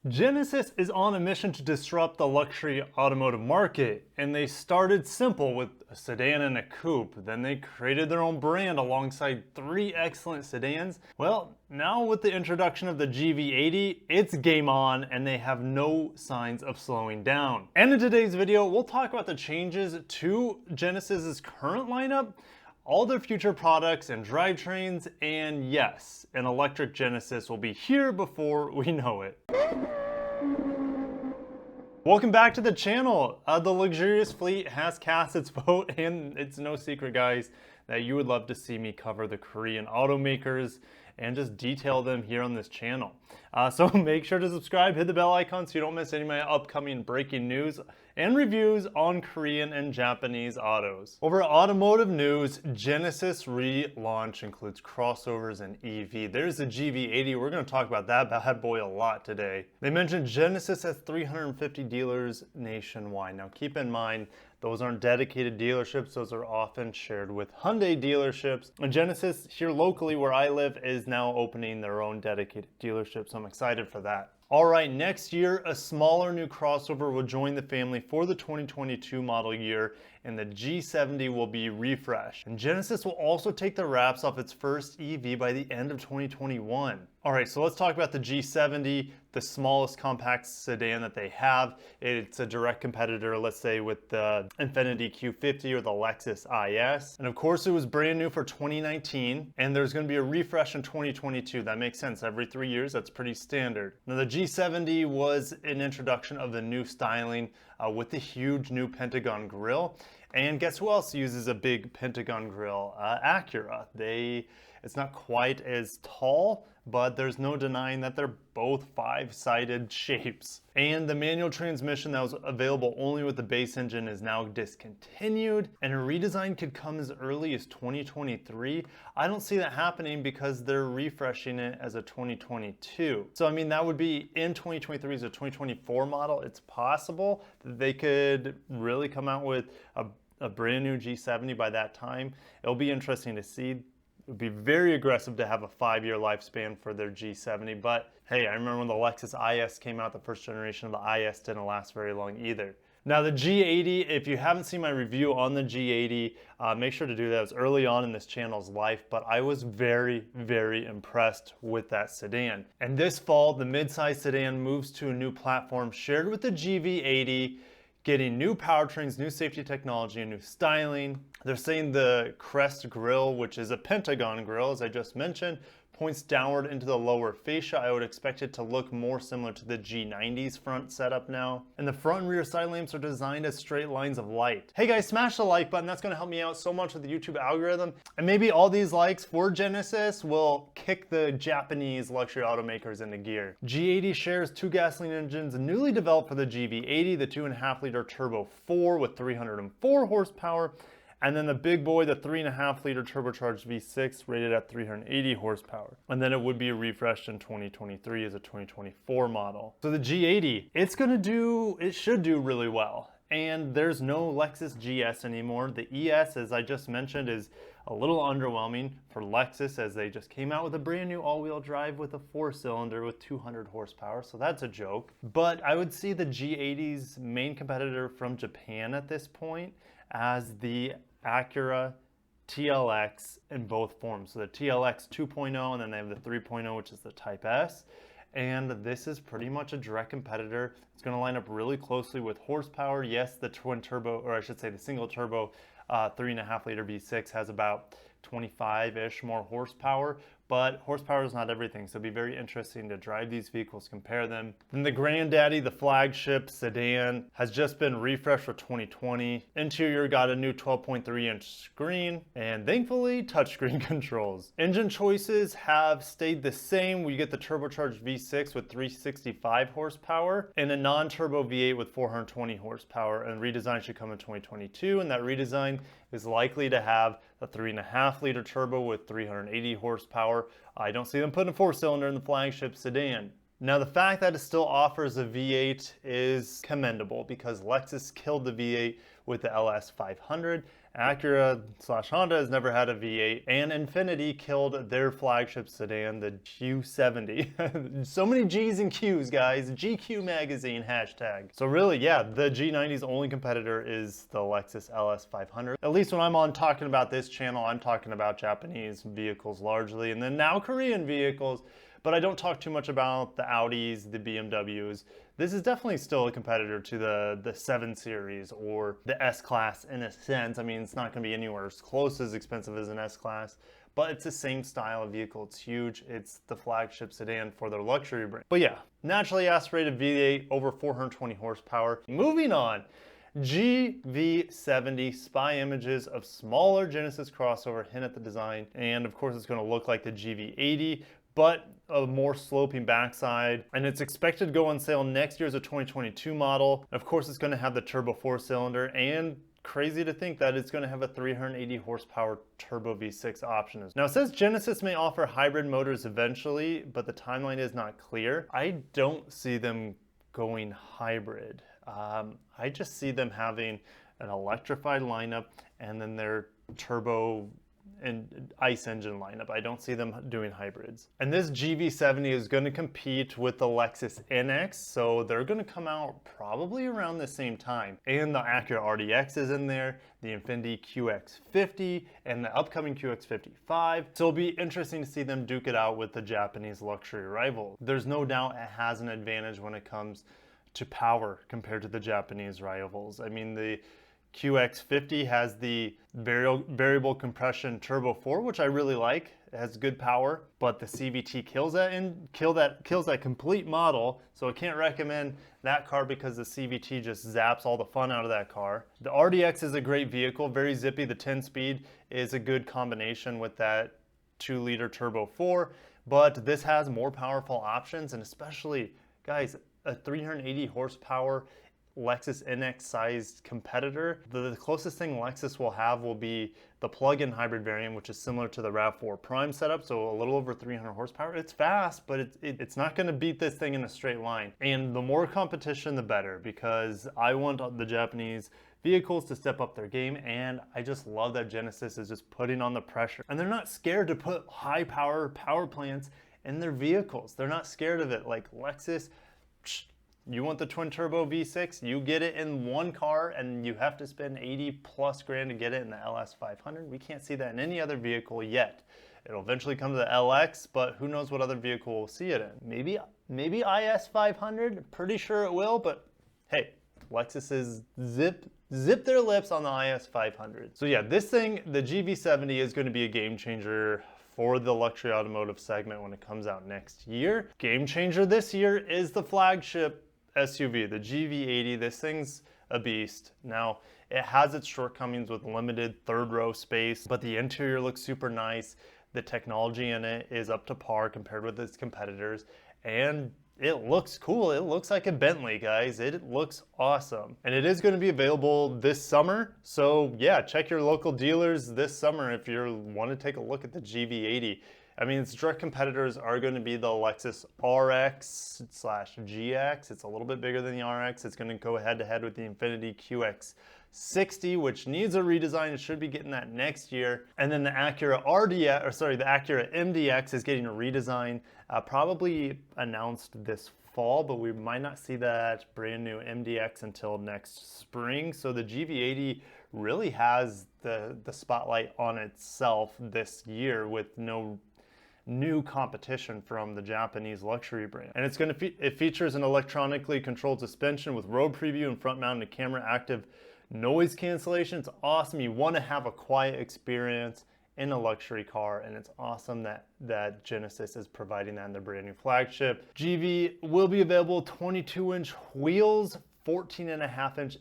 Genesis is on a mission to disrupt the luxury automotive market, and they started simple with a sedan and a coupe. Then they created their own brand alongside three excellent sedans. Well, now with the introduction of the GV80, it's game on, and they have no signs of slowing down. And in today's video, we'll talk about the changes to Genesis's current lineup, all their future products and drivetrains, and yes, an electric Genesis will be here before we know it. Welcome back to the channel. The Luxurious Fleet has cast its vote, and it's no secret, guys, that you would love to see me cover the Korean automakers and just detail them here on this channel. So make sure to subscribe, hit the bell icon so you don't miss any of my upcoming breaking news and reviews on Korean and Japanese autos. Over automotive news, Genesis relaunch includes crossovers and EV. There's the GV80. We're going to talk about that bad boy a lot today. They mentioned Genesis has 350 dealers nationwide. Now keep in mind, those aren't dedicated dealerships. Those are often shared with Hyundai dealerships. And Genesis here locally where I live is now opening their own dedicated dealership. So I'm excited for that. All right, next year, a smaller new crossover will join the family for the 2022 model year, and the G70 will be refreshed. And Genesis will also take the wraps off its first EV by the end of 2021. All right, so let's talk about the G70, the smallest compact sedan that they have. It's a direct competitor, let's say, with the Infiniti Q50 or the Lexus IS. And of course, it was brand new for 2019, and there's gonna be a refresh in 2022. That makes sense, every 3 years, that's pretty standard. Now, the G70 was an introduction of the new styling with the huge new Pentagon grille. And guess who else uses a big Pentagon grille? Acura. It's not quite as tall, but there's no denying that they're both five-sided shapes. And the manual transmission that was available only with the base engine is now discontinued, and a redesign could come as early as 2023. I don't see that happening because they're refreshing it as a 2022. So I mean, that would be in 2023 as a 2024 model. It's possible that they could really come out with a brand new G70 by that time. It'll be interesting to see. It would be very aggressive to have a 5-year lifespan for their G70, but hey, I remember when the Lexus IS came out, the first generation of the IS didn't last very long either. Now the G80, if you haven't seen my review on the G80, make sure to do that. It was early on in this channel's life, but I was very, very impressed with that sedan. And this fall, the midsize sedan moves to a new platform shared with the GV80, getting new powertrains, new safety technology, and new styling. They're saying the crest grille, which is a Pentagon grille, as I just mentioned, points downward into the lower fascia. I would expect it to look more similar to the G90's front setup now. And the front and rear side lamps are designed as straight lines of light. Hey guys, smash the like button. That's gonna help me out so much with the YouTube algorithm. And maybe all these likes for Genesis will kick the Japanese luxury automakers into gear. G80 shares two gasoline engines newly developed for the GV80, the 2.5-liter Turbo 4 with 304 horsepower, and then the big boy, the 3.5-liter turbocharged V6 rated at 380 horsepower. And then it would be refreshed in 2023 as a 2024 model. So the G80, it should do really well. And there's no Lexus GS anymore. The ES, as I just mentioned, is a little underwhelming for Lexus as they just came out with a brand new all-wheel drive with a 4-cylinder with 200 horsepower, so that's a joke. But I would see the G80's main competitor from Japan at this point as the Acura Tlx in both forms. So the Tlx 2.0, and then they have the 3.0, which is the Type S. And this is pretty much a direct competitor. It's going to line up really closely with horsepower. Yes, the twin turbo, or I should say the single turbo 3.5-liter V6 has about 25-ish more horsepower, but horsepower is not everything, so it'll be very interesting to drive these vehicles, compare them. Then the granddaddy, the flagship sedan, has just been refreshed for 2020. Interior got a new 12.3-inch screen, and thankfully, touchscreen controls. Engine choices have stayed the same. We get the turbocharged V6 with 365 horsepower, and a non-turbo V8 with 420 horsepower, and redesign should come in 2022, and that redesign is likely to have a 3.5-liter turbo with 380 horsepower. I don't see them putting a 4-cylinder in the flagship sedan. Now, the fact that it still offers a V8 is commendable because Lexus killed the V8 with the LS 500. Acura/Honda has never had a V8, and Infiniti killed their flagship sedan, the Q70. So many G's and Q's, guys. GQ magazine hashtag. So really, yeah, the G90's only competitor is the Lexus LS 500. At least when I'm on talking about this channel, I'm talking about Japanese vehicles largely, and then now Korean vehicles. But I don't talk too much about the Audis, the BMWs. This is definitely still a competitor to the 7 Series or the S-Class in a sense. I mean, it's not going to be anywhere as close as expensive as an S-Class, but it's the same style of vehicle. It's huge. It's the flagship sedan for their luxury brand. But yeah, naturally aspirated V8, over 420 horsepower. Moving on. GV70 spy images of smaller Genesis crossover hint at the design, and of course it's going to look like the GV80, but a more sloping backside, and it's expected to go on sale next year as a 2022 model. Of course, it's going to have the turbo 4-cylinder, and crazy to think that it's going to have a 380 horsepower turbo V6 option. Now, it says Genesis may offer hybrid motors eventually, but the timeline is not clear. I don't see them going hybrid. I just see them having an electrified lineup and then their turbo and ICE engine lineup. I don't see them doing hybrids. And this GV70 is going to compete with the Lexus NX, so they're going to come out probably around the same time. And the Acura RDX is in there, the Infiniti QX50, and the upcoming QX55. So it'll be interesting to see them duke it out with the Japanese luxury rival. There's no doubt it has an advantage when it comes to power compared to the Japanese rivals. I mean, the QX50 has the variable compression turbo 4, which I really like. It has good power, but the CVT kills that complete model. So I can't recommend that car because the CVT just zaps all the fun out of that car. The RDX is a great vehicle, very zippy. The 10-speed is a good combination with that 2-liter turbo 4, but this has more powerful options, and especially, guys, a 380 horsepower Lexus NX sized competitor. The closest thing Lexus will have will be the plug-in hybrid variant, which is similar to the RAV4 Prime setup, so a little over 300 horsepower. It's fast, but it's not going to beat this thing in a straight line. And the more competition, the better, because I want the Japanese vehicles to step up their game, and I just love that Genesis is just putting on the pressure. And they're not scared to put high power plants in their vehicles. They're not scared of it like Lexus. You want the twin turbo V6, you get it in one car, and you have to spend 80 plus grand to get it in the LS 500. We can't see that in any other vehicle yet. It'll eventually come to the LX, but who knows what other vehicle we'll see it in. Maybe IS 500, pretty sure it will, but hey, Lexus is zip their lips on the IS 500. So yeah, this thing, the GV70, is going to be a game changer for the luxury automotive segment when it comes out next year. Game changer this year is the flagship SUV, the GV80. This thing's a beast. Now, it has its shortcomings with limited third row space, but the interior looks super nice. The technology in it is up to par compared with its competitors, and it looks cool. It looks like a Bentley, guys. It looks awesome. And it is going to be available this summer. So yeah, check your local dealers this summer if you want to take a look at the GV80. I mean, its direct competitors are going to be the Lexus RX/GX. It's a little bit bigger than the RX. It's going to go head to head with the Infiniti QX60, which needs a redesign. It should be getting that next year. And then the Acura the Acura MDX is getting a redesign, probably announced this fall, but we might not see that brand new MDX until next spring. So the GV80 really has the spotlight on itself this year with no new competition from the Japanese luxury brand. And it features an electronically controlled suspension with road preview and front mounted camera, active noise cancellation. It's awesome. You want to have a quiet experience in a luxury car, and it's awesome that Genesis is providing that in their brand new flagship. GV will be available 22-inch wheels, 14.5-inch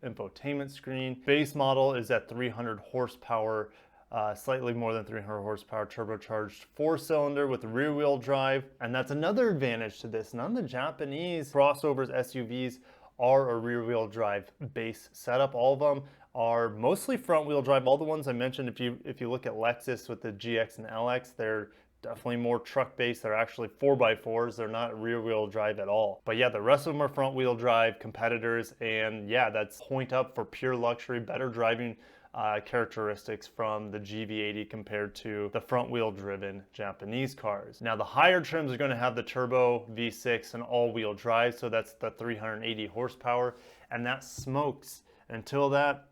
infotainment screen. Base model is at 300 horsepower, slightly more than 300 horsepower turbocharged 4-cylinder with rear-wheel drive. And that's another advantage to this. None of the Japanese crossovers, SUVs, are a rear-wheel drive base setup. All of them are mostly front-wheel drive. All the ones I mentioned, if you look at Lexus with the GX and LX, they're definitely more truck based. They're actually 4x4s. They're not rear wheel drive at all. But yeah, the rest of them are front wheel drive competitors. And yeah, that's point up for pure luxury, better driving characteristics from the GV80 compared to the front wheel driven Japanese cars. Now the higher trims are going to have the turbo V6 and all wheel drive. So that's the 380 horsepower. And that smokes until that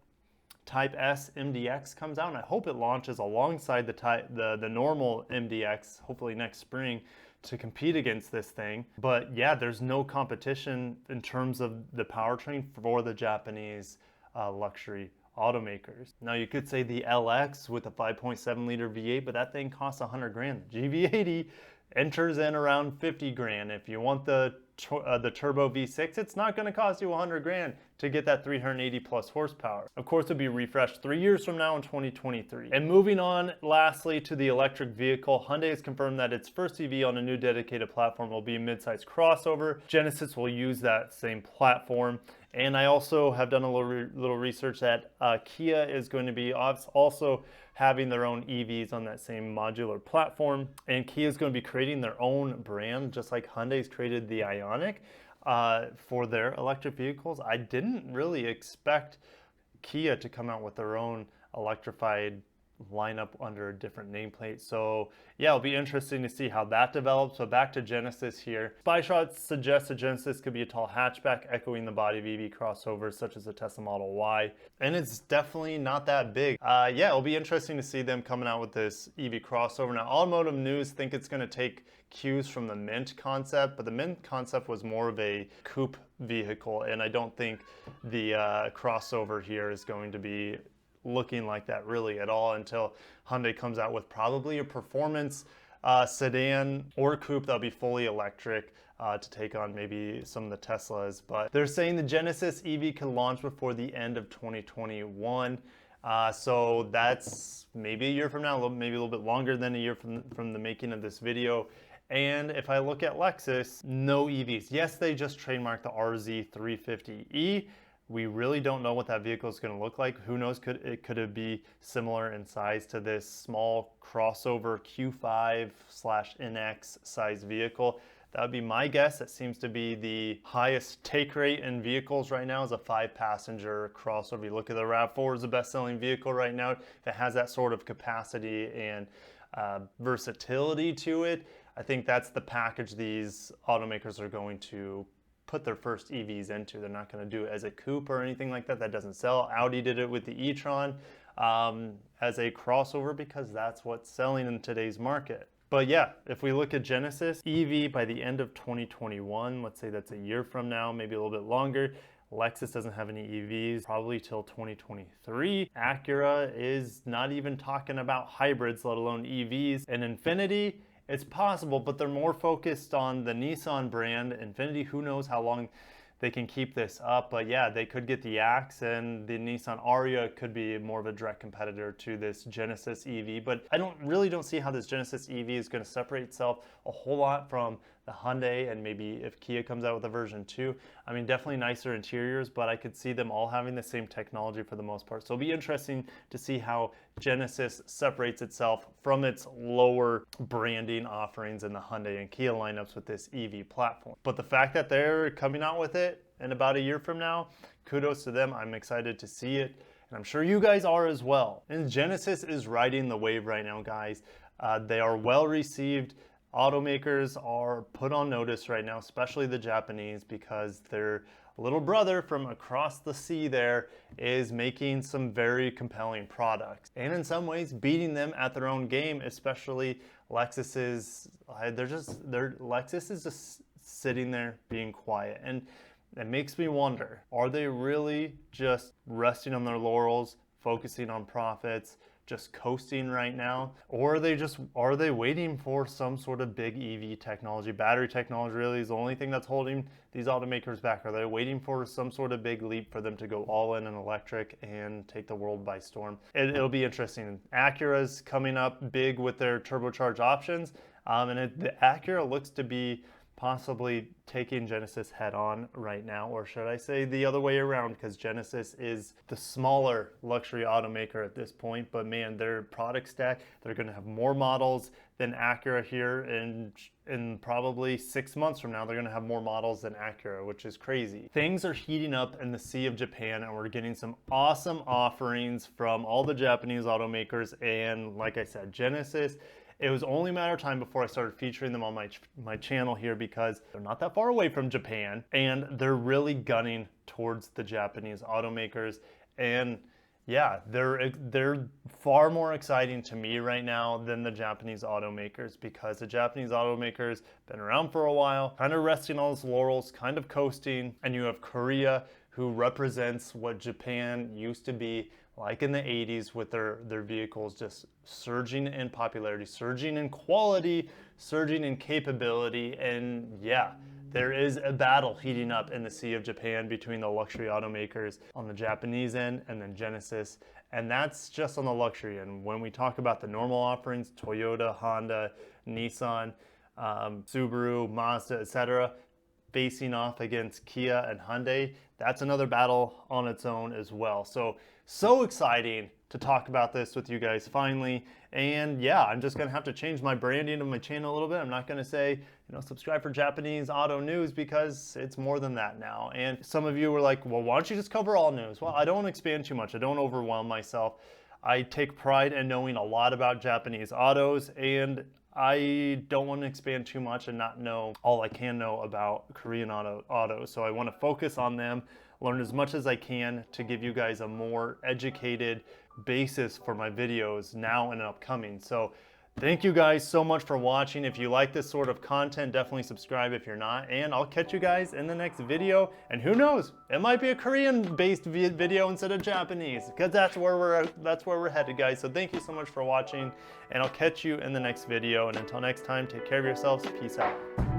Type S MDX comes out, and I hope it launches alongside the normal MDX, hopefully next spring, to compete against this thing. But yeah, there's no competition in terms of the powertrain for the Japanese luxury automakers. Now you could say the LX with a 5.7 liter V8, but that thing costs 100 grand. The GV80 enters in around 50 grand. If you want the turbo V6, it's not going to cost you 100 grand to get that 380 plus horsepower. Of course, it'll be refreshed 3 years from now in 2023. And moving on, lastly, to the electric vehicle, Hyundai has confirmed that its first EV on a new dedicated platform will be a midsize crossover. Genesis will use that same platform. And I also have done a little research that Kia is going to be also having their own EVs on that same modular platform. And Kia is going to be creating their own brand, just like Hyundai's created the Ioniq for their electric vehicles. I didn't really expect Kia to come out with their own electrified lineup under a different nameplate. So yeah, it'll be interesting to see how that develops. So back to Genesis here. SpyShot suggests the Genesis could be a tall hatchback, echoing the body of EV crossovers such as the Tesla Model Y. And it's definitely not that big. Yeah, it'll be interesting to see them coming out with this EV crossover. Now, Automotive News think it's going to take cues from the Mint concept, but the Mint concept was more of a coupe vehicle, and I don't think the crossover here is going to be looking like that really at all until Hyundai comes out with probably a performance sedan or coupe that'll be fully electric to take on maybe some of the Teslas. But they're saying the Genesis EV can launch before the end of 2021. So that's maybe a year from now, maybe a little bit longer than a year from the making of this video. And if I look at Lexus, no EVs. Yes, they just trademarked the RZ350E. We really don't know what that vehicle is going to look like. Who knows, could it be similar in size to this small crossover Q5/NX size vehicle? That would be my guess. That seems to be the highest take rate in vehicles right now, is a 5-passenger crossover. You look at the RAV4 is the best-selling vehicle right now. If it has that sort of capacity and versatility to it, I think that's the package these automakers are going to put their first EVs into. They're not going to do it as a coupe or anything like that. That doesn't sell. Audi did it with the e-tron as a crossover because that's what's selling in today's market. But yeah, if we look at Genesis EV by the end of 2021, let's say that's a year from now, maybe a little bit longer. Lexus doesn't have any EVs probably till 2023. Acura is not even talking about hybrids, let alone EVs. And Infiniti, it's possible, but they're more focused on the Nissan brand. Infiniti, who knows how long they can keep this up, but yeah, they could get the Axe, and the Nissan Ariya could be more of a direct competitor to this Genesis EV. But I really don't see how this Genesis EV is going to separate itself a whole lot from the Hyundai, and maybe if Kia comes out with a version 2. I mean, definitely nicer interiors, but I could see them all having the same technology for the most part. So it'll be interesting to see how Genesis separates itself from its lower branding offerings in the Hyundai and Kia lineups with this EV platform. But the fact that they're coming out with it in about a year from now, kudos to them. I'm excited to see it, and I'm sure you guys are as well. And Genesis is riding the wave right now, guys. They are well received. Automakers are put on notice right now, especially the Japanese, because their little brother from across the sea there is making some very compelling products, and in some ways beating them at their own game. Especially Lexus is just sitting there being quiet, and it makes me wonder, are they really just resting on their laurels, focusing on profits, just coasting right now? Or are they waiting for some sort of big EV technology? Battery technology really is the only thing that's holding these automakers back. Are they waiting for some sort of big leap for them to go all in electric and take the world by storm? It'll be interesting. Acura's coming up big with their turbocharged options, and the Acura looks to be possibly taking Genesis head on right now, or should I say the other way around, because Genesis is the smaller luxury automaker at this point, but man, their product stack, they're going to have more models than Acura here, in probably 6 months from now, they're going to have more models than Acura, which is crazy. Things are heating up in the Sea of Japan, and we're getting some awesome offerings from all the Japanese automakers, and like I said, Genesis, it was only a matter of time before I started featuring them on my channel here, because they're not that far away from Japan and they're really gunning towards the Japanese automakers. And yeah, they're far more exciting to me right now than the Japanese automakers, because the Japanese automakers been around for a while, kind of resting on its laurels, kind of coasting, and you have Korea, who represents what Japan used to be like in the 80s, with their vehicles just surging in popularity, surging in quality, surging in capability. And yeah, there is a battle heating up in the Sea of Japan between the luxury automakers on the Japanese end and then Genesis. And that's just on the luxury end. When we talk about the normal offerings, Toyota, Honda, Nissan, Subaru, Mazda, etc., facing off against Kia and Hyundai, that's another battle on its own as well. So exciting to talk about this with you guys finally. And yeah, I'm just gonna have to change my branding of my channel a little bit. I'm not gonna say, subscribe for Japanese auto news, because it's more than that now. And some of you were like, well, why don't you just cover all news? Well, I don't expand too much. I don't overwhelm myself. I take pride in knowing a lot about Japanese autos, and I don't want to expand too much and not know all I can know about Korean autos. So I want to focus on them, learn as much as I can to give you guys a more educated basis for my videos now and upcoming. So thank you guys so much for watching. If you like this sort of content, definitely subscribe if you're not, and I'll catch you guys in the next video. And who knows, it might be a Korean-based video instead of Japanese, because that's where we're headed, guys. So thank you so much for watching, and I'll catch you in the next video. And until next time, take care of yourselves. Peace out.